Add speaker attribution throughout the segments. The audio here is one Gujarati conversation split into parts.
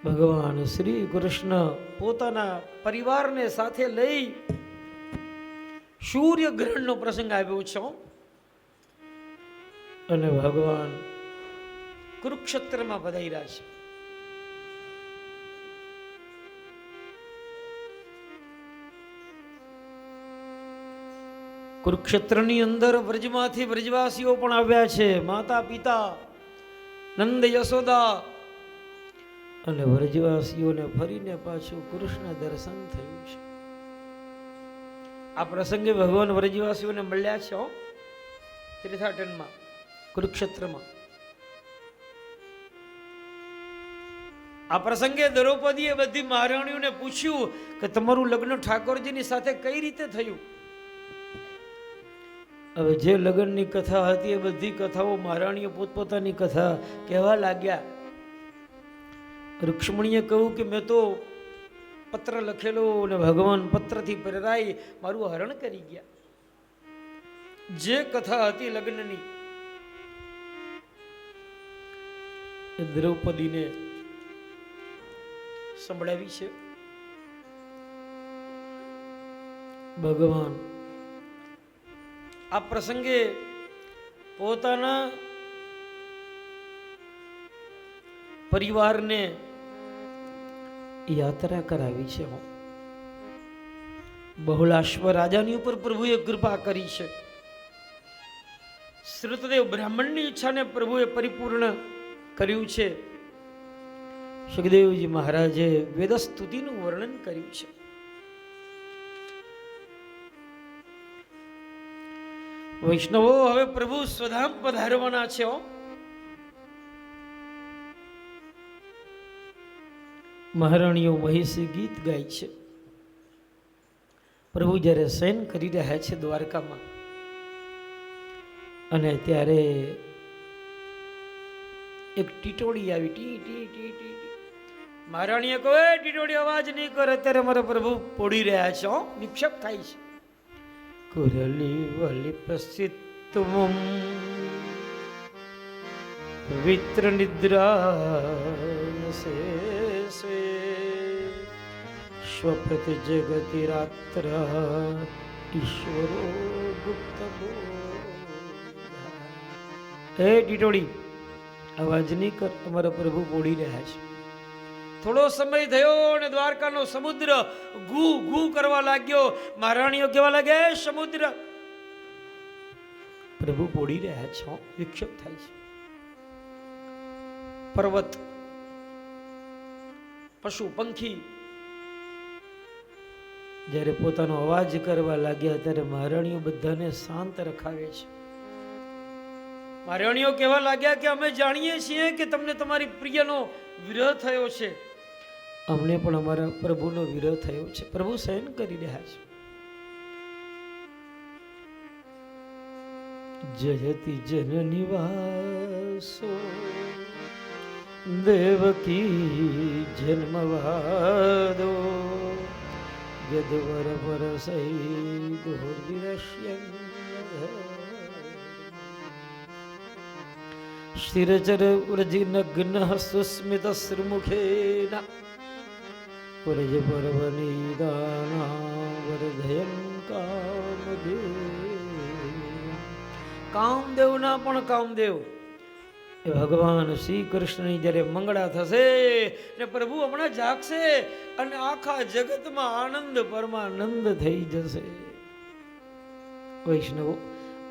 Speaker 1: ભગવાન શ્રી કૃષ્ણ પોતાના પરિવારને સાથે લઈ સૂર્ય ગ્રહણનો પ્રસંગ આવ્યો છે અને ભગવાન કુરુક્ષેત્રમાં પધાર્યા છે. કુરુક્ષેત્રની અંદર વ્રજમાંથી વ્રજવાસીઓ પણ આવ્યા છે. માતા પિતા નંદ યશોદા અને વ્રજવાસીઓને ફરીને પાછું કૃષ્ણ દર્શન થયું છે. આ પ્રસંગે ભગવાન વ્રજવાસીઓને મળ્યા છે તીર્થાટનમાં કુરુક્ષેત્રમાં. આ પ્રસંગે દ્રૌપદીએ બધી મહારાણીઓને પૂછ્યું કે તમારું લગ્ન ઠાકોરજીની સાથે કઈ રીતે થયું. હવે જે લગ્નની કથા હતી એ બધી કથાઓ મહારાણીઓ પોતપોતાની કથા કહેવા લાગ્યા. રૂક્ષ્મણીએ કહ્યું કે મેં તો પત્ર લખેલો અને ભગવાન પત્રથી પ્રેરાઈ મારું હરણ કરી ગયા. જે કથા હતી લગ્નની એ દ્રૌપદીને સંભળાવી છે. ભગવાન આ પ્રસંગે પોતાના પરિવારને યાત્રા કરાવી છે. બહુલાશ્વ રાજાની ઉપર પ્રભુએ કૃપા કરી છે. શ્રુતદેવ બ્રાહ્મણની ઈચ્છાને પ્રભુએ પરિપૂર્ણ કર્યું છે. સુખદેવજી મહારાજે વેદસ્તુતિનું વર્ણન કર્યું છે. વૈષ્ણવો હવે પ્રભુ સ્વધામ પધારવાના છે. મહારાણીઓ મહિષી ગીત ગાય છે. પ્રભુ જ્યારે શયન કરી રહ્યા છે દ્વારકામાં અને ત્યારે એક ટીટોડી આવી. ટી ટી ટી ટી મહારાણીએ કહો ટીટોડી અવાજ નહીં કરે. અત્યારે મારા પ્રભુ પોડી રહ્યા છે. નિક્ષેપ થાય છે. કુરલી વલી પ્રસિદ્ધમ પવિત્ર નિદ્રા સ્વપ્રતિ જગતિ રાત્ર ઈશ્વરો ગુપ્ત. હે ટીટોડી અવાજ નહીં કર, અમારા પ્રભુ બોડી રહ્યા છે. થોડો સમય થયો અને દ્વારકાનો સમુદ્ર ઘૂ ઘૂ કરવા લાગ્યો. મહારાણીઓ કેવા લાગે સમુદ્ર પ્રભુ બોડી રહ્યા છે. વિક્ષેપ થાય છે. પર્વત પશુ પંખી જ્યારે પોતાનો અવાજ કરવા લાગ્યા ત્યારે મહારાણીઓ બધાને શાંત રખાવે છે. મહારાણીઓ કહેવા લાગ્યા કે અમે જાણીએ છીએ કે તમને તમારી પ્રિયનો વિરહ થયો છે. અમને પણ અમારા પ્રભુનો વિરહ થયો છે. પ્રભુ શયન કરી રહ્યા છે. જયતિ જનની વાસો દેવકી જન્મવાદો યદવર વરસૈ દુર્વિરશ્યન શિરચર વ્રજિનગ્ન સુસ્મિત શ્રીમુખેન વ્રજ પર્વનિદાના વરધયન કામદેવના પણ કામદેવ એ ભગવાન શ્રી કૃષ્ણની જ્યારે મંગળા થશે ને પ્રભુ હમણાં જાગશે અને આખા જગતમાં આનંદ પરમાનંદ થઈ જશે. વૈષ્ણવો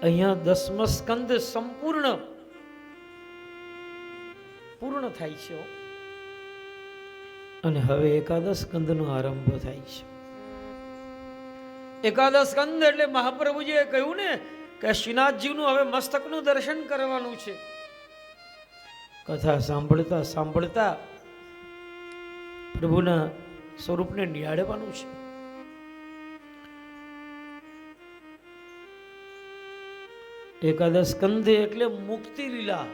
Speaker 1: અહીંયા 10મો સ્કંદ પૂર્ણ થાય છે અને હવે એકાદશ સ્કંદનો આરંભ થાય છે. એકાદશ સ્કંદ એટલે મહાપ્રભુજીએ કહ્યું ને કે શ્રીનાથજીનું હવે મસ્તકનું દર્શન કરવાનું છે. કથા સાંભળતા સાંભળતા પ્રભુના સ્વરૂપને નિહાળવાનું છે. એકાદશ સ્કંદ એટલે મુક્તિ લીલા.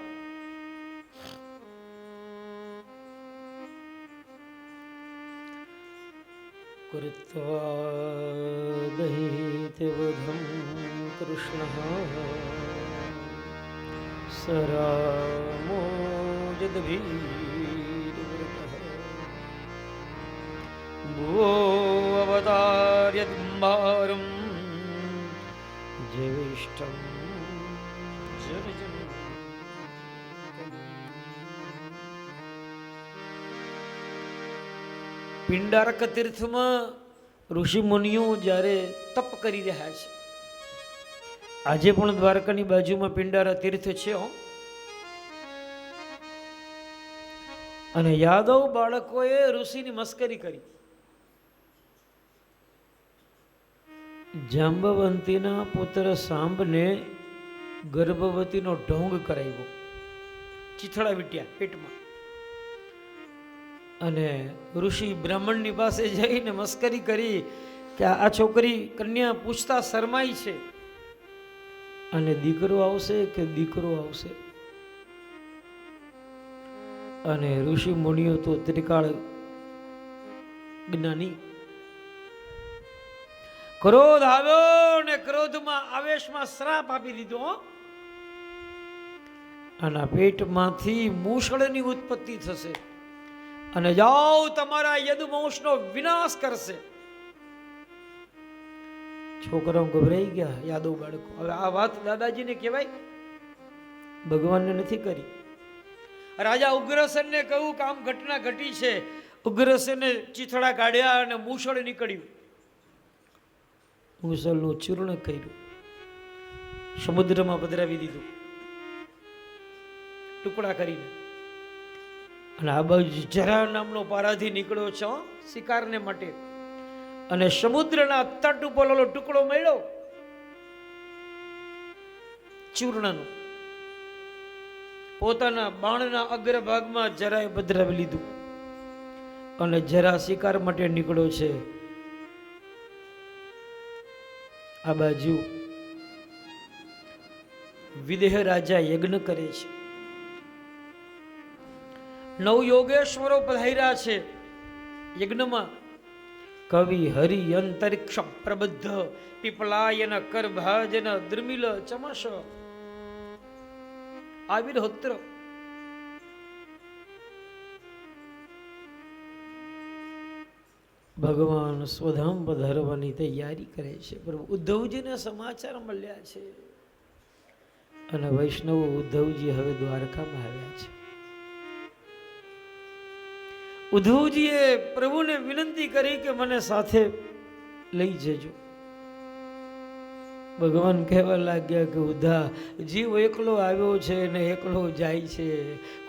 Speaker 1: કૃત્વા દૈત્યવધં કૃષ્ણઃ સરામો જદભીરવ્રતઃ ભુવો અવતાર્ય બિંબારમ જ્યેષ્ઠમ જનજન. પિંડારક તીર્થમાં ઋષિ મુનિઓ જ્યારે તપ કરી રહ્યા છે. આજે પણ દ્વારકાની બાજુમાં પિંડારા તીર્થ છે. અને યાદવ બાળકોએ ઋષિની મસ્કરી કરી. જાંબવંતીના પુત્ર સાંબને ગર્ભવતીનો ઢોંગ કરાવ્યો, ચીથડા વીટ્યા પેટમાં. અને ઋષિ બ્રાહ્મણની પાસે જઈને મસ્કરી કરી કે આ છોકરી કન્યા પૂછતા શરમાઈ છે, અને દીકરો આવશે કે દીકરો આવશે. અને ઋષિ મુનિઓ તો ત્રિકાળ જ્ઞાની. ક્રોધ આવ્યો ને ક્રોધમાં આવેશમાં શ્રાપ આપી દીધો. આના પેટમાંથી મૂષળની ઉત્પત્તિ થશે અને જાઓ તમારા યદુવંશનો વિનાશ કરશે. છોકરાઓ ગભરાઈ ગયા, યાદવ બાળકો. હવે આ વાત દાદાજીને કહેવાય, ભગવાનને નથી કરી. રાજા ઉગ્રસેનને કહ્યું કે આમ ઘટના ઘટી છે. ઉગ્રસેને ચીથડા કાઢ્યા અને મૂષળ નીકળ્યું. મૂષળનું ચૂર્ણ કર્યું, સમુદ્રમાં પધરાવી દીધું ટુકડા કરીને. અને આ બાજુ જરા નામનો પારાધી નીકળ્યો છે શિકારને માટે. અને સમુદ્રના તટ ઉપર ઓલો ટુકડો મળ્યો ચૂર્ણનો. પોતાના બાણના અગ્રભાગમાં જરાએ પધરાવી લીધું અને જરા શિકાર માટે નીકળ્યો છે. આ બાજુ વિદેહ રાજા યજ્ઞ કરે છે. નવ યોગેશ્વરો પધાર્યા છે યજ્ઞમાં. કવિ હરિ અંતરિક્ષ પ્રબદ્ધ પીપલાયન કરભાજન દ્રમિલ ચમશ આવિર્હોત્ર. ભગવાન સ્વધામ પધારવાની તૈયારી કરે છે. પ્રભુ ઉદ્ધવજીને સમાચાર મળ્યા છે અને વૈષ્ણવ ઉદ્ધવજી હવે દ્વારકામાં આવ્યા છે. ઉદ્ધવજીએ પ્રભુને વિનંતી કરી કે મને સાથે લઈ જજો. ભગવાન કહેવા લાગ્યા કે ઉદ્ધા, જીવ એકલો આવ્યો છે ને એકલો જાય છે.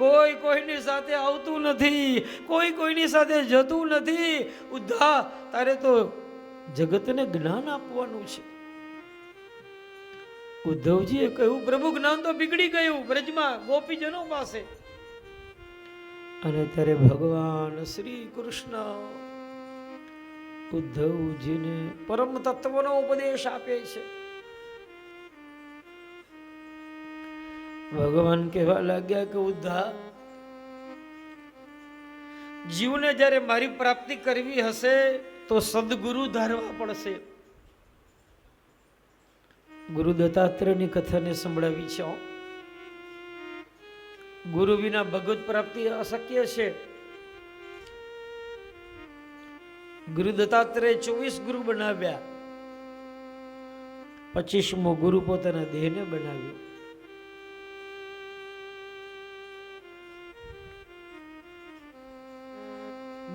Speaker 1: કોઈ કોઈની સાથે આવતું નથી, કોઈ કોઈની સાથે જતું નથી. ઉદ્ધા, તારે તો જગતને જ્ઞાન આપવાનું છે. ઉદ્ધવજીએ કહ્યું, પ્રભુ જ્ઞાન તો બીગડી ગયું બ્રજમાં ગોપીજનો પાસે. અને ત્યારે ભગવાન શ્રી કૃષ્ણ ઉદ્ધવજીને પરમ તત્વનો ઉપદેશ આપે છે. ભગવાન કહેવા લાગ્યા કે ઉદ્ધા, જીવને જ્યારે મારી પ્રાપ્તિ કરવી હશે તો સદગુરુ ધારવા પડશે. ગુરુ દત્તાત્રેયની કથાને સંભળાવી છે. ગુરુ વિના ભગવત પ્રાપ્તિ અશક્ય છે. ગુરુ દત્તાત્રેય 24 ગુરુ બનાવ્યા. 25મો ગુરુ પોતાના દેહને બનાવ્યો.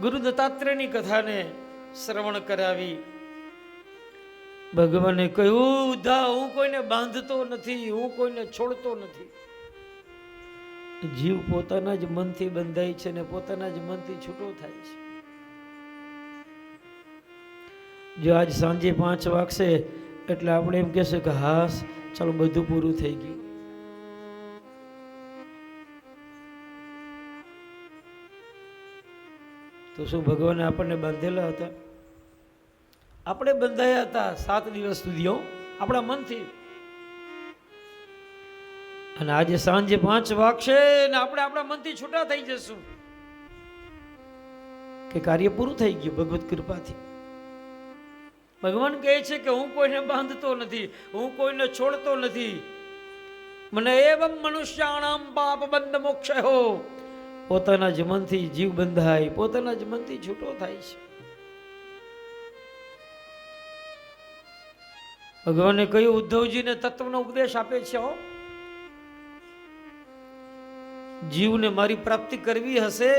Speaker 1: ગુરુ દત્તાત્રેયની કથાને શ્રવણ કરાવી. ભગવાને કહ્યું, ઉદ્ધા, હું કોઈને બાંધતો નથી, હું કોઈને છોડતો નથી. જીવ પોતાના જ મનથી બંધાય છે ને પોતાના જ મનથી છૂટો થાય છે. જો આજ સાંજે 5 વાગશે એટલે આપણે એમ કહેશે કે હાસ, ચાલો બધું પૂરું થઈ ગયું. તો શું ભગવાને આપણને બાંધેલા હતા? આપણે બંધાયા હતા 7 દિવસ સુધી આપણા મનથી. અને આજે સાંજે 5 વાગશે ને આપણે આપણા મનથી છૂટા થઈ જશું કે કાર્ય પૂરું થઈ ગયું ભગવત કૃપાથી. ભગવાન કહે છે કે હું કોઈને બાંધતો નથી, હું કોઈને છોડતો નથી. મને એવમ મનુષ્યાણામ પાપ બંધ મોક્ષયો. પોતાના જ મનથી જીવ બંધાય, પોતાના જ મનથી છૂટો થાય છે. ભગવાને કહ્યું ઉદ્ધવજીને તત્વનો ઉપદેશ આપે છે, જીવને મારી પ્રાપ્તિ કરવી હશે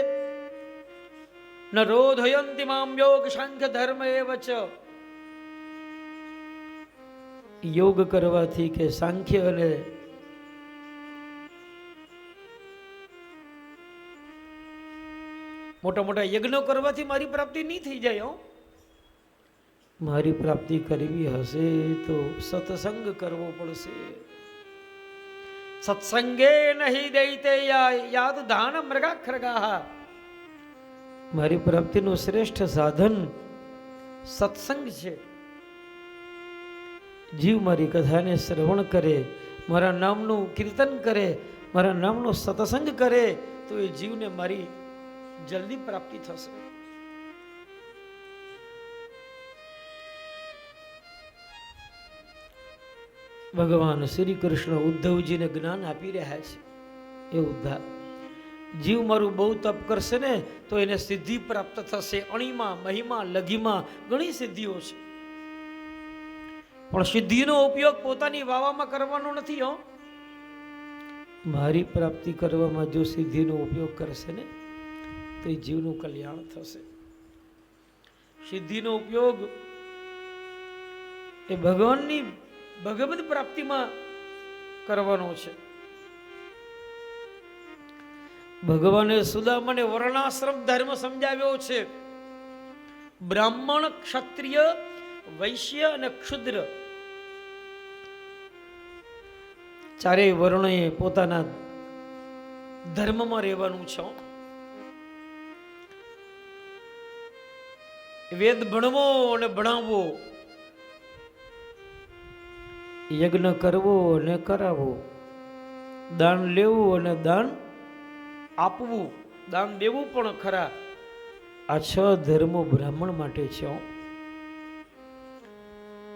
Speaker 1: ન રોધયંતિ મામ યોગ સાંખ્ય ધર્મ એવ ચ, યોગ કરવાથી કે સાંખ્ય અને મોટા મોટા યજ્ઞો કરવાથી મારી પ્રાપ્તિ નહીં થઈ જાય. મારી પ્રાપ્તિ કરવી હશે તો સત્સંગ કરવો પડશે. સત્સંગે નહીં દૈતે યાદ દાન મૃગાખરગા. મારી પ્રાપ્તિનું શ્રેષ્ઠ સાધન સત્સંગ છે. જીવ મારી કથાને શ્રવણ કરે, મારા નામનું કીર્તન કરે, મારા નામનો સત્સંગ કરે તો એ જીવને મારી જલ્દી પ્રાપ્તિ થશે. ભગવાન શ્રી કૃષ્ણ ઉદ્ધવજીને જ્ઞાન આપી રહ્યા છે. એ ઉદ્ધાર જીવ મારું બહુ તપ કરશે ને તો એને સિદ્ધિ પ્રાપ્ત થશે. અણીમાં, મહિમા, લઘીમાં ઘણી સિદ્ધિઓ છે, પણ સિદ્ધિનો ઉપયોગ પોતાની વાવામાં કરવાનો નથી. મારી પ્રાપ્તિ કરવામાં જો સિદ્ધિનો ઉપયોગ કરશે ને તો એ જીવનું કલ્યાણ થશે. સિદ્ધિનો ઉપયોગ એ ભગવાનની ભગવદ પ્રાપ્તિમાં કરવાનો છે. ભગવાને સુદામાને વર્ણાશ્રમ ધર્મ સમજાવ્યો છે. બ્રાહ્મણ, ક્ષત્રિય, વૈશ્ય અને ક્ષુદ્ર ચારેય વર્ણોએ પોતાના ધર્મમાં રહેવાનું છે. વેદ ભણવો અને ભણાવવો, યજ્ઞ કરવો અને કરાવવો, દાન લેવું અને દાન આપવું, દાન દેવું પણ ખરા. આ 6 ધર્મો બ્રાહ્મણ માટે છે.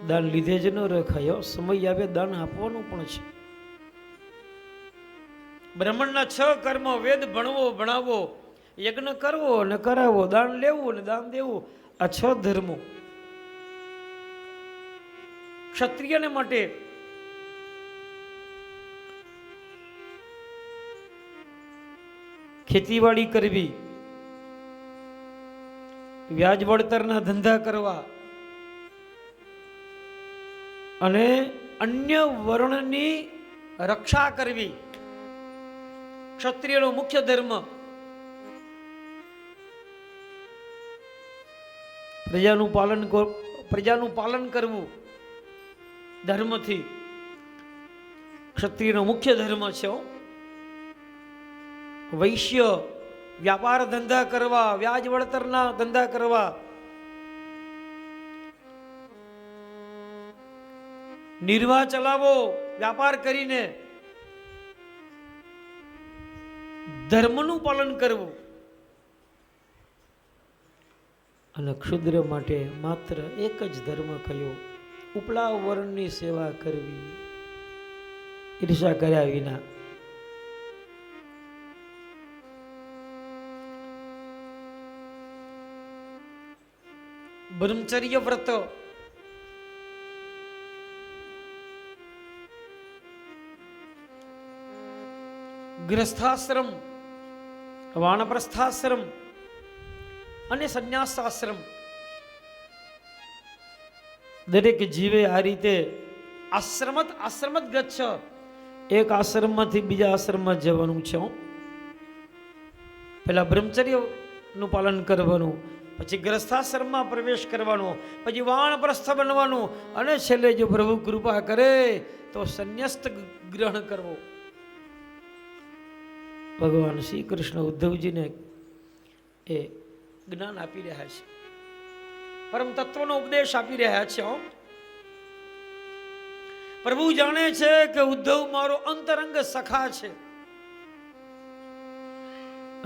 Speaker 1: દાન લીધે જ ન રખાય, સમય આવે દાન આપવાનું પણ છે. બ્રાહ્મણના 6 કર્મ: વેદ ભણવો, ભણાવવો, યજ્ઞ કરવો અને કરાવવો, દાન લેવું અને દાન દેવું. આ 6 ધર્મો. ક્ષત્રિયને માટે ખેતીવાડી કરવી, વ્યાજ વળતરના ધંધા કરવા અને અન્ય વર્ણની રક્ષા કરવી ક્ષત્રિયનો મુખ્ય ધર્મ. પ્રજાનું પાલન કરવું ધર્મથી ક્ષત્રિયનો મુખ્ય ધર્મ છે. વૈશ્ય વ્યાપાર ધંધા કરવા, વ્યાજ વળતરના ધંધા કરવા, નિર્વાહ ચલાવો વ્યાપાર કરીને, ધર્મનું પાલન કરવું. અને ક્ષુદ્ર માટે માત્ર એક જ ધર્મ કયો: ઉપલા વર્ણની સેવા કરવી, ઈર્ષા કર્યા વિના. બ્રહ્મચર્ય વ્રત, ગૃહસ્થાશ્રમ, વાનપ્રસ્થાશ્રમ અને સંન્યાસાશ્રમ. દરેક જીવે આ રીતે આશ્રમત ગચ્છ, એક આશ્રમમાંથી બીજા આશ્રમમાં જવાનું છે. પહેલા બ્રહ્મચર્યનું પાલન કરવાનું, પછી ગ્રસ્થાશ્રમમાં પ્રવેશ કરવાનો, પછી વાનપ્રસ્થ બનવાનું અને છેલ્લે જો પ્રભુ કૃપા કરે તો સંન્યસ્ત ગ્રહણ કરવો. ભગવાન શ્રી કૃષ્ણ ઉદ્ધવજીને એ જ્ઞાન આપી રહ્યા છે, પરમ તત્વનો ઉપદેશ આપી રહ્યા છે. પ્રભુ જાણે છે કે ઉદ્ધવ મારો અંતરંગ સખા છે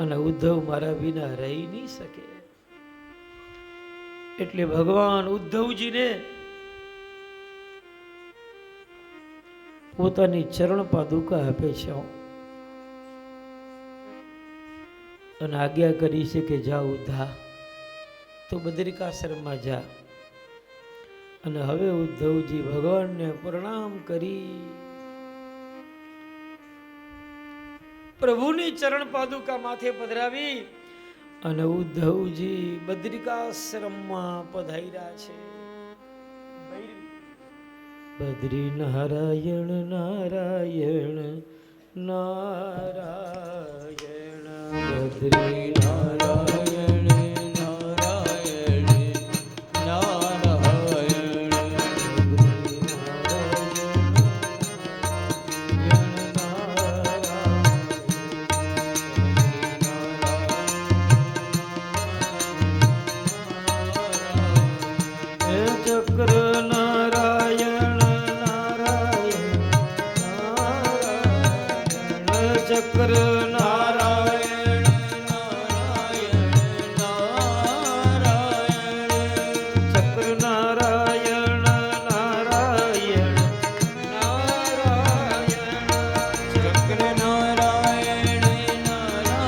Speaker 1: અને ઉદ્ધવ મારા વિના રહી નહીં શકે. એટલે ભગવાન ઉદ્ધવજીને પોતાની ચરણ પાદુકા આપે છે અને આજ્ઞા કરી છે કે જા ઉદ્ધા, તો બદ્રિકાશ્રમમાં જા. અને હવે ઉદ્ધવજી ભગવાનને પ્રણામ કરી પ્રભુની ચરણ પાદુકા માથે પધરાવી અને ઉદ્ધવજી બદ્રિકાશ્રમમાં પધાર્યા છે. બદ્રી નારાયણ નારાયણ નારાયણ બદ્રી નારાયણ નારાયણ નારાયણ ચક્ર નારાયણ ચક્ર નારાયણ નારાયણ નારાયણ ચક્ર નારાયણ નારાયણ નારાયણ ચક્ર નારાયણ નારાયણ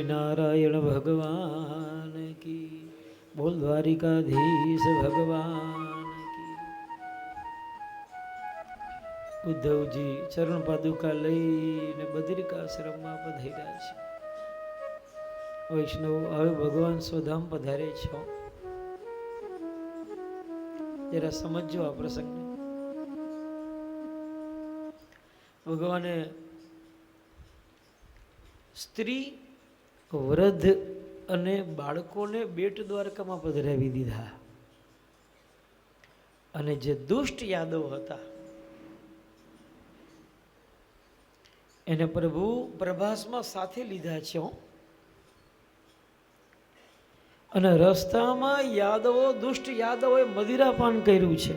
Speaker 1: नारायण भगवान की बोल द्वारिकाधीश भगवान की. ઉદ્ધવજી ચરણ પાદુકા લઈને બદ્રિકાશ્રમમાં પધાર્યા છે. વૈષ્ણવ હવે ભગવાન સ્વધામ પધારે છો. જરા સમજો આ પ્રસંગને. ભગવાને સ્ત્રી વૃદ્ધ અને બાળકોને બેટ દ્વારકામાં પધરાવી દીધા અને જે દુષ્ટ યાદવ હતા એને પ્રભુ પ્રભાસમાં સાથે લીધા છે. અને રસ્તામાં યાદવો દુષ્ટ યાદવોએ મદિરાપાન કર્યું છે.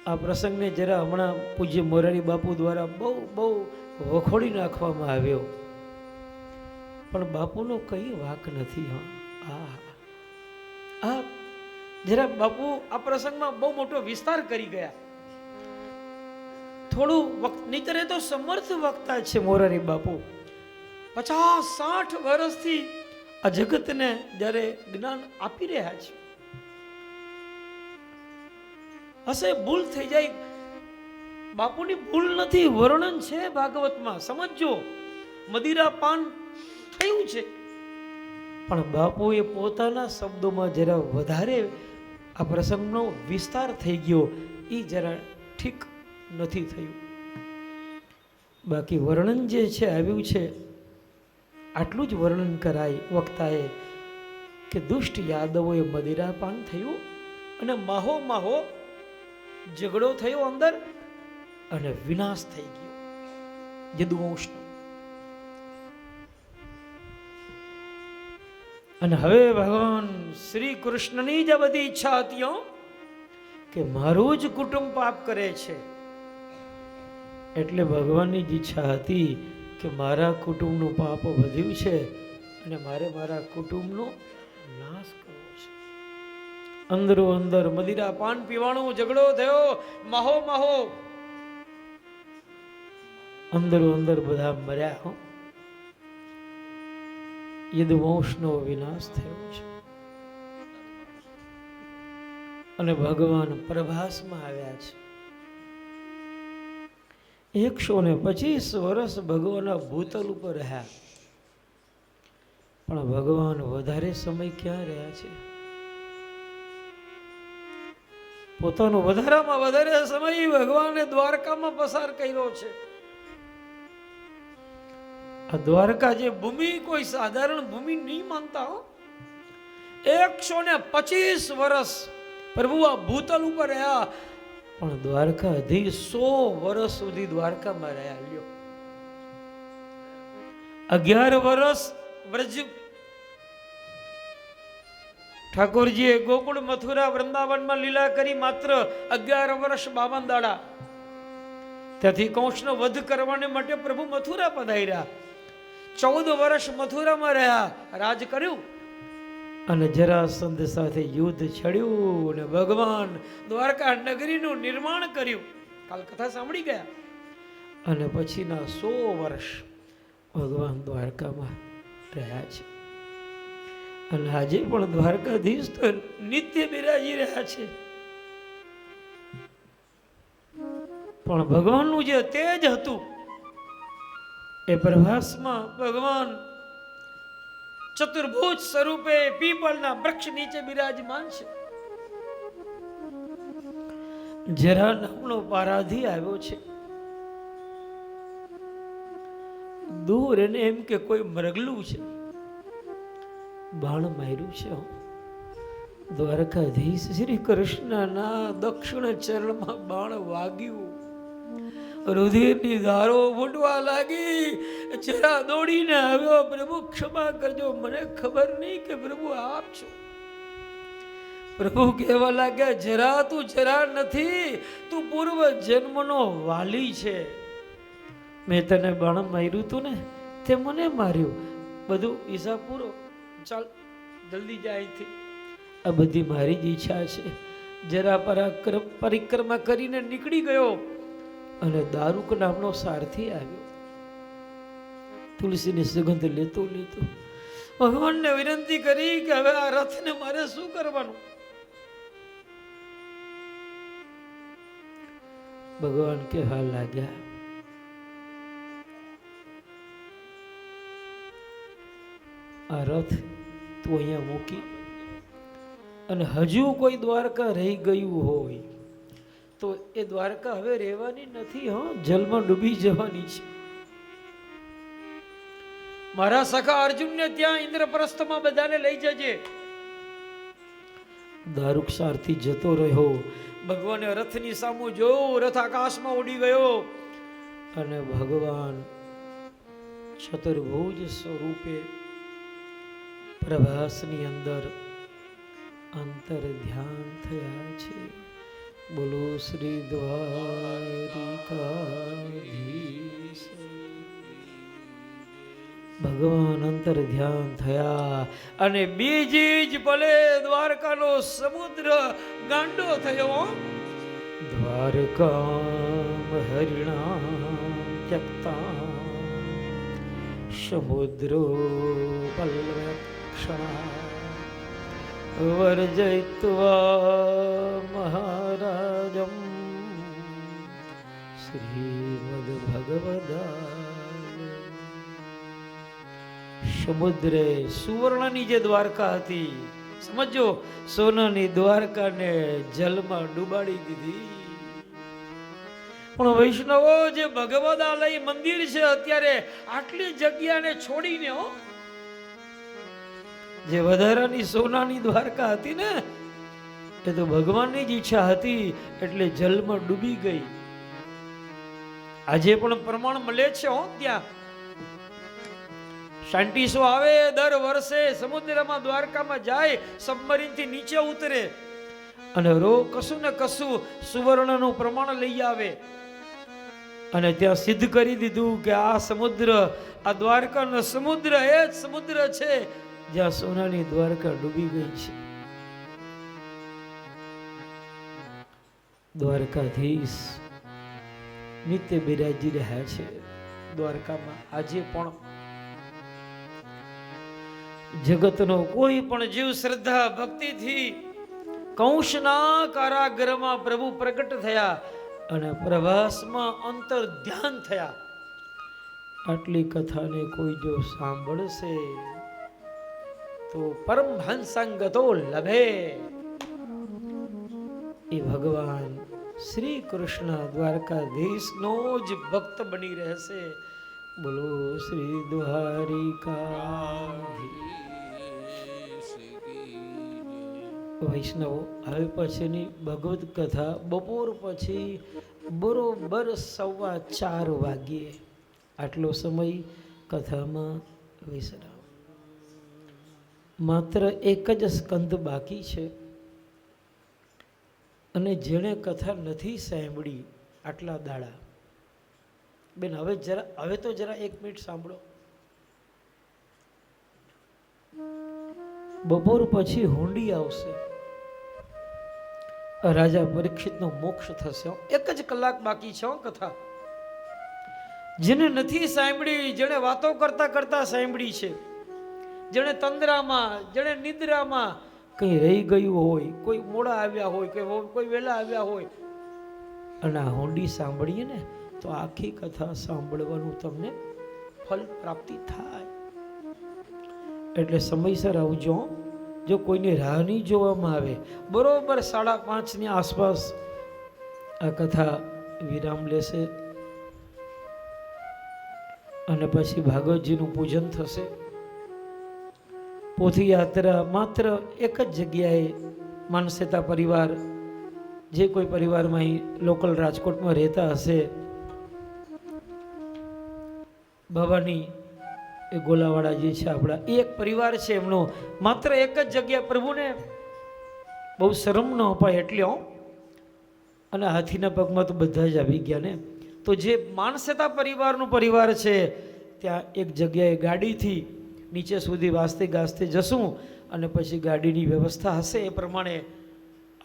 Speaker 1: આ પ્રસંગને જરા હમણાં પૂજ્ય મોરારી બાપુ દ્વારા બહુ વખોડી નાખવામાં આવ્યો, પણ બાપુનો કઈ વાંક નથી. આ જરા બાપુ આ પ્રસંગમાં બહુ મોટો વિસ્તાર કરી ગયા. થોડું નીતરે તો સમર્થ વક્તા છે મોરારી બાપુ. 50-60 વર્ષથી આ જગતને જ્યારે જ્ઞાન આપી રહ્યા છે. હશે ભૂલ થઈ જાય, બાપુની ભૂલ નથી, વર્ણન છે ભાગવતમાં, સમજો. મદિરા પાન થયું છે, પણ બાપુએ પોતાના શબ્દોમાં જરા વધારે આ પ્રસંગનો વિસ્તાર થઈ ગયો, એ જરા ઠીક નથી થયું. બાકી વર્ણન જે છે આવ્યું છે, આટલું જ વર્ણન કરાય વક્તાએ કે દુષ્ટ યાદવોએ મદિરાપાન થયું અને માહો માહો ઝઘડો થયો અંદર અને વિનાશ થઈ ગયો યદુવંશનો. અને હવે ભગવાન શ્રી કૃષ્ણની જ બધી ઈચ્છા હતી કે મારું જ કુટુંબ પાપ કરે છે, એટલે ભગવાનની જ ઈચ્છા હતી કે મારા કુટુંબનું પાપ વધ્યું છે અને મારે મારા કુટુંબનો નાશ કરવો છે. અંદરો અંદર મદિરા પાન પીવાનો ઝઘડો થયો, માહો માહો અંદરો અંદર બધા મર્યા હો. યદુવંશનો વિનાશ થયો છે અને ભગવાન પ્રભાસમાં આવ્યા છે. 125 વર્ષ ભગવાનના ભૂતલ ઉપર રહ્યા, પણ ભગવાન વધારે સમય ક્યાં રહ્યા છે? પોતાનો વધારામાં વધારે સમય ભગવાને દ્વારકામાં પસાર કર્યો છે. આ દ્વારકા જે ભૂમિ કોઈ સાધારણ ભૂમિ નહીં માનતા હો. 125 વર્ષ પ્રભુ આ ભૂતલ ઉપર રહ્યા, પણ દ્વારકા અધી 100 વર્ષ સુધી દ્વારકામાં રહ્યા. લ્યો 11 વર્ષ વ્રજ ઠાકોરજીએ ગોકુળ મથુરા વૃંદાવનમાં લીલા કરી, માત્ર 11 વર્ષ 52 દાડા. ત્યાંથી કંસનો વધ કરવાને માટે પ્રભુ મથુરા પધાર્યા. 14 વર્ષ મથુરામાં રહ્યા, રાજ કર્યું અને જરાસંધ સાથે યુદ્ધ છડ્યું અને ભગવાન દ્વારકા નગરીનું નિર્માણ કર્યું. કાલ કથા સાંભળી ગયા. અને પછીના 100 વર્ષ ભગવાન દ્વારકામાં રહ્યા છે. અને આજે પણ દ્વારકાધીશ તો નિત્ય બિરાજી રહ્યા છે. પણ ભગવાનનું જે તેજ હતું એ પ્રભાસમાં ભગવાન ચતુર્ભુજ સ્વરૂપે પીપળના વૃક્ષ નીચે બિરાજમાન છે. જરા નામનો પારાધી આવ્યો છે. દૂર એને એમ કે કોઈ મરગલું છે, બાણ માર્યું છે. દ્વારકાધીશ શ્રી કૃષ્ણના દક્ષિણ ચરણમાં બાણ વાગ્યું, રુધિરની ધારો ફૂટવા લાગી. જરા દોડીને આવ્યો, પ્રભુ ક્ષમા કરજો, મને ખબર નહીં કે પ્રભુ આપ છો. પ્રભુ કહેવા લાગ્યા, જરા તું જરા નથી, તું પૂર્વ જન્મનો વાલી છે. મેં તને બાણ માર્યું તું ને, તે મને માર્યું. બધું હિસાબ પૂરો, ચાલ જલ્દી જાય અહીંથી. આ બધી મારી જ ઈચ્છા છે. જરા પરિક્રમા કરીને નીકળી ગયો અને દારૂક નામનો સારથી આવ્યો. તુલસીની સુગંધ લેતો લેતો ભગવાનને વિનંતી કરી કે હવે આ રથને મારે શું કરવાનું? ભગવાન કહેવા લાગ્યા, આ રથ તું અહીંયા મૂકી અને હજુ કોઈ દ્વારકા રહી ગયું હોય તો એ દ્વારકા હવે રહેવાની નથી. જલમાં ડૂબી જવાની છે. મારા સખા અર્જુનને ત્યાં ઇન્દ્રપ્રસ્થમાં બધાને લઈ જજે. દારૂક સારથી જતો રહ્યો. ભગવાને રથની સામું જોયું, રથ આકાશમાં ઉડી ગયો અને ભગવાન ચતુર્ભુજ સ્વરૂપે પ્રભાસની અંદર અંતર ધ્યાન થયા છે. બોલો શ્રી દ્વારિકાધીશ. ભગવાન અંતર ધ્યાન થયા અને બીજી જ ભલે દ્વારકાનો સમુદ્ર ગાંડો થયો. દ્વારકામ હરિણા ત્યક્તા સમુદ્રો પલ્લક્ષણા વર્જયિત્વા મહારાજમ શ્રીમદ ભગવદા સમુદ્રે સુવર્ણની જે દ્વારકા હતી, સમજો, સોનાની દ્વારકાને જલમાં ડૂબાડી દીધી. પણ વૈષ્ણવો, જે ભગવદાલય મંદિર છે અત્યારે આટલી જગ્યાને છોડીને, જે વધારાની સોનાની દ્વારકા હતી ને, એ તો ભગવાનની જ ઈચ્છા હતી એટલે જલમાં ડૂબી ગઈ. આજે પણ પ્રમાણ મળે છે. ત્યાં સાયન્ટિસ્ટો આવે દર વર્ષે સમુદ્રમાં દ્વારકામાં જાય, સબમરીન થી નીચે ઉતરે અને કશું ને કશું સુવર્ણનું પ્રમાણ લઈ આવે અને ત્યાં સિદ્ધ કરી દીધું કે આ સમુદ્ર, આ દ્વારકાનો સમુદ્ર એ જ સમુદ્ર છે જ્યાં સોનાની દ્વારકા ડૂબી ગઈ છે. દ્વારકાધીશ નિત્ય બિરાજી રહ્યા છે દ્વારકામાં. આજે પણ જગતનો કોઈ પણ જીવ શ્રદ્ધા ભક્તિથી કંસના કારાગૃહમાં પ્રભુ પ્રગટ થયા અને પ્રવાસમાં અંતર ધ્યાન થયા. આટલી કથાને કોઈ જો સાંભળશે તો પરમહંસંગતો લભે. એ ભગવાન શ્રી કૃષ્ણ દ્વારકાધીશનો જ ભક્ત બની રહેશે. બોલો શ્રી દ્વારિકાધીશ. વૈષ્ણવો, હવે પછીની ભગવદ કથા બપોર પછી બરોબર 4:15 વાગ્યે, આટલો સમય કથામાં વિશ્રામ. માત્ર એક જ સ્કંદ બાકી છે અને જેણે કથા નથી સાંભળી આટલા દાડા, બેન હવે તો જરા 1 મિનિટ સાંભળો. બપોર પછી હુંડી આવશે, રાજા પરીક્ષિતનો મોક્ષ થશે. 1 જ કલાક બાકી છે કથા. જેને નથી સાંભળી, જેણે વાતો કરતા કરતા સાંભળી છે, જેણે તંદ્રામાં, જેણે નિદ્રામાં કંઈ રહી ગયું હોય, કોઈ મોડા આવ્યા હોય, કોઈ વહેલા આવ્યા હોય, અને આ હુંડી સાંભળીએ ને તો આખી કથા સાંભળવાનું તમને ફલ પ્રાપ્તિ થાય. એટલે સમયસર આવજો. જો કોઈની રાહ નહીં જોવામાં આવે, બરોબર 5:30 આસપાસ આ કથા વિરામ લેશે અને પછી ભાગવતજીનું પૂજન થશે. પોથી યાત્રા માત્ર એક જ જગ્યાએ, માનસેતા પરિવાર, જે કોઈ પરિવારમાં અહીં લોકલ રાજકોટમાં રહેતા હશે, ભવાની એ ગોલાવાળા જે છે આપણા, એ એક પરિવાર છે એમનો, માત્ર એક જ જગ્યા. પ્રભુને બહુ શરમ ન અપાય એટલે અને હાથીના પગમાં તો બધા જ આવી ગયા ને. તો જે માનસેતા પરિવારનો પરિવાર છે ત્યાં એક જગ્યાએ ગાડીથી નીચે સુધી વાસ્તે ગાસ્તે જશું અને પછી ગાડીની વ્યવસ્થા હશે એ પ્રમાણે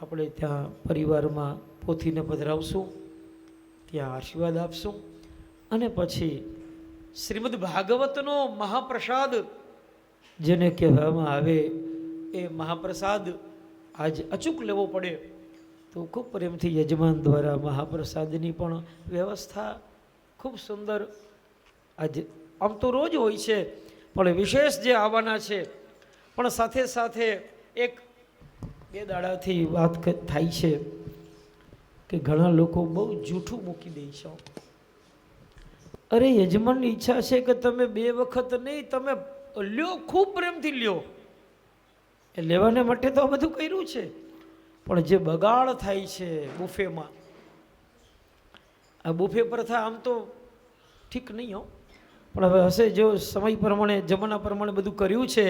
Speaker 1: આપણે ત્યાં પરિવારમાં પોથીને પધરાવશું, ત્યાં આશીર્વાદ આપશું અને પછી શ્રીમદ ભાગવતનો મહાપ્રસાદ જેને કહેવામાં આવે એ મહાપ્રસાદ આજ અચૂક લેવો પડે તો ખૂબ પ્રેમથી યજમાન દ્વારા મહાપ્રસાદની પણ વ્યવસ્થા ખૂબ સુંદર આજે આમ તો રોજ હોય છે પણ વિશેષ જે આવવાના છે. પણ સાથે સાથે 1-2 દાડાથી વાત થાય છે કે ઘણા લોકો બહુ જૂઠું મૂકી દે છે. અરે યજમાનની ઈચ્છા છે કે તમે 2 વખત નહીં, તમે લ્યો, ખૂબ પ્રેમથી લ્યો. એ લેવાને માટે તો આ બધું કર્યું છે, પણ જે બગાડ થાય છે બુફેમાં, આ બુફે પ્રથા આમ તો ઠીક નહીં હો, પણ હવે હશે જો સમય પ્રમાણે, જમાના પ્રમાણે બધું કર્યું છે.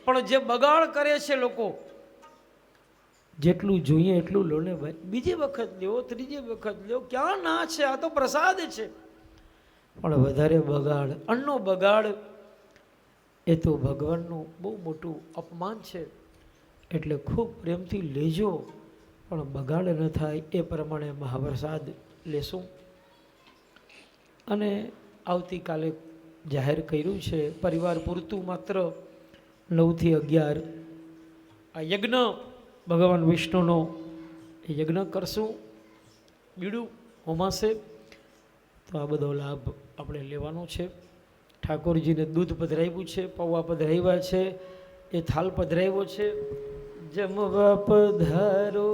Speaker 1: પણ જે બગાડ કરે છે લોકો, જેટલું જોઈએ એટલું લો ને ભાઈ, બીજી વખત લ્યો, ત્રીજી વખત લ્યો, ક્યાં ના છે, આ તો પ્રસાદ છે. પણ વધારે બગાડ, અન્નનો બગાડ એ તો ભગવાનનું બહુ મોટું અપમાન છે. એટલે ખૂબ પ્રેમથી લેજો પણ બગાડ ન થાય એ પ્રમાણે મહાપ્રસાદ લેશું. અને આવતીકાલે જાહેર કર્યું છે પરિવાર પૂરતું માત્ર 9 થી 11 આ યજ્ઞ ભગવાન વિષ્ણુનો યજ્ઞ કરશું. બીડું હોમાશે તો આ બધો લાભ આપણે લેવાનો છે. ઠાકોરજીને દૂધ પધરાવ્યું છે, પૌવા પધરાવ્યા છે, એ થાલ પધરાવ્યો છે. જમવા પધારો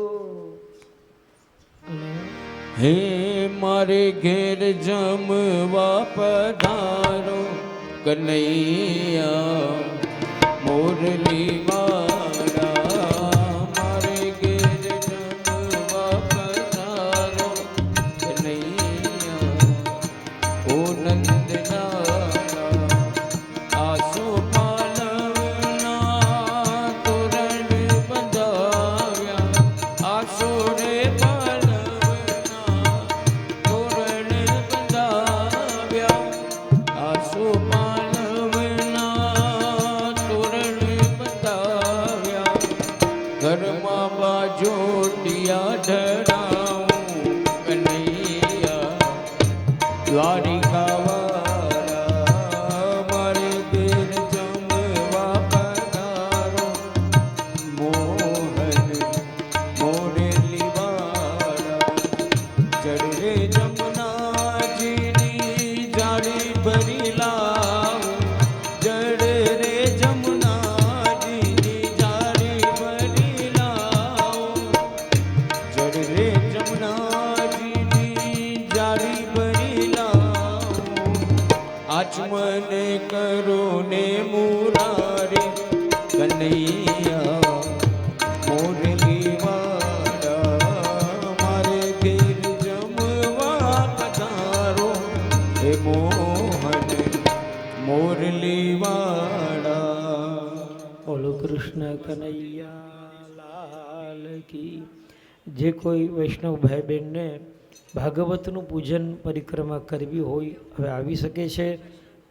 Speaker 1: અને
Speaker 2: હે મારે ઘેર જમવા પધારો કનૈયા મોરલી વાળા. મારે ઘેર જમવા પધારો કનૈયા ઓ નંદલાલા. આસો પાલવના તોરણ બંધાવ્યા, આસો રે ઘરમાં બાજોટિયા ઢળાવું કનૈયા દ્વારિકાવાળા. મારે ઘેર જમવા પધારો મોહન મોરેલી વાળા. ચડે જમુનાજીની જાળી ભરી લાવો, જડ રે જમુનાજીની જાળી ભરી લાવો, જડ રે જમુનાજીની જાળી ભરી લાવો. આચમન કરો ને મુરારી કનૈયા મોરલી વાળા. મારે ઘેર જમવા પધારો હે મોહન મોરલી વાળા.
Speaker 1: બોલો કૃષ્ણ કનૈયા લાલ કી. જે કોઈ વૈષ્ણવ ભાઈ બહેનને ભાગવતનું પૂજન પરિક્રમા કરવી હોય હવે આવી શકે છે,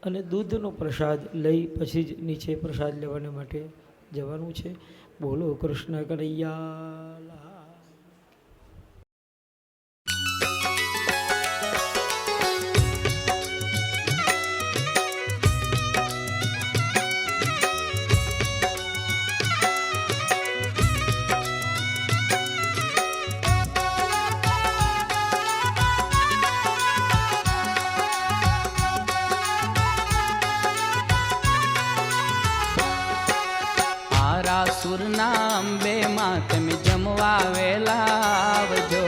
Speaker 1: અને દૂધનો પ્રસાદ લઈ પછી જ નીચે પ્રસાદ લેવાને માટે જવાનું છે. બોલો કૃષ્ણ કનૈયા લાલ.
Speaker 3: આરાસુરના અંબે માં તમે જમવા વેલા આવજો.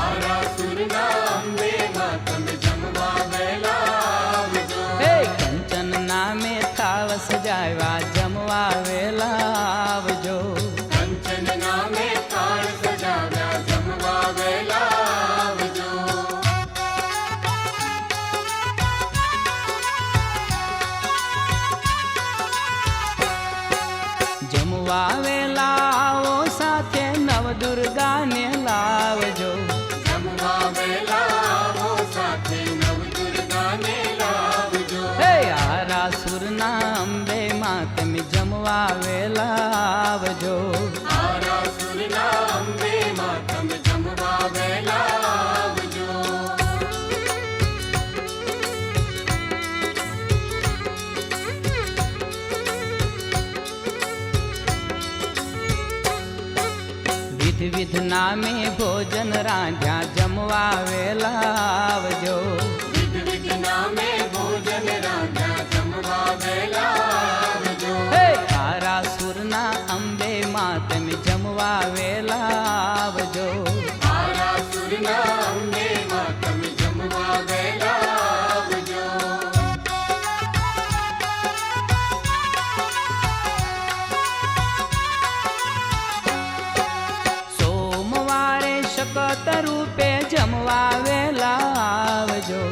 Speaker 2: આરાસુરના અંબે માં તમે જમવા વેલા આવજો.
Speaker 3: હે કંચન નામે થાળ સજાવ્યા જમવા વેલા આવજો.
Speaker 2: કંચન નામે થાળ સજાવ્યા જમવા વેલા આવજો.
Speaker 3: જમવા વેલા આવો સાથે નવદુર્ગાને લાવજો.
Speaker 2: જમવા વેલા આવો સાથે નવદુર્ગાને લાવજો.
Speaker 3: હે આરાસુરના અંબે માં તમે જમવા વેલા આવજો.
Speaker 2: આરાસુરના અંબે માં તમે જમવા વેલા આવજો.
Speaker 3: વિધ વિધ નામે ભોજન રાંધ્યા જમવા વેલા આવજો.
Speaker 2: વિધ વિધ નામે ભોજન રાંધ્યા જમવા વેલા આવજો.
Speaker 3: હે આરાસુરના અંબે માં તમે જમવા વેલા આવજો.
Speaker 2: આરાસુરના અંબે માં તમે જમવા વેલા આવજો.
Speaker 3: સોમવારે શકત રૂપે જમવા વેલા આવજો.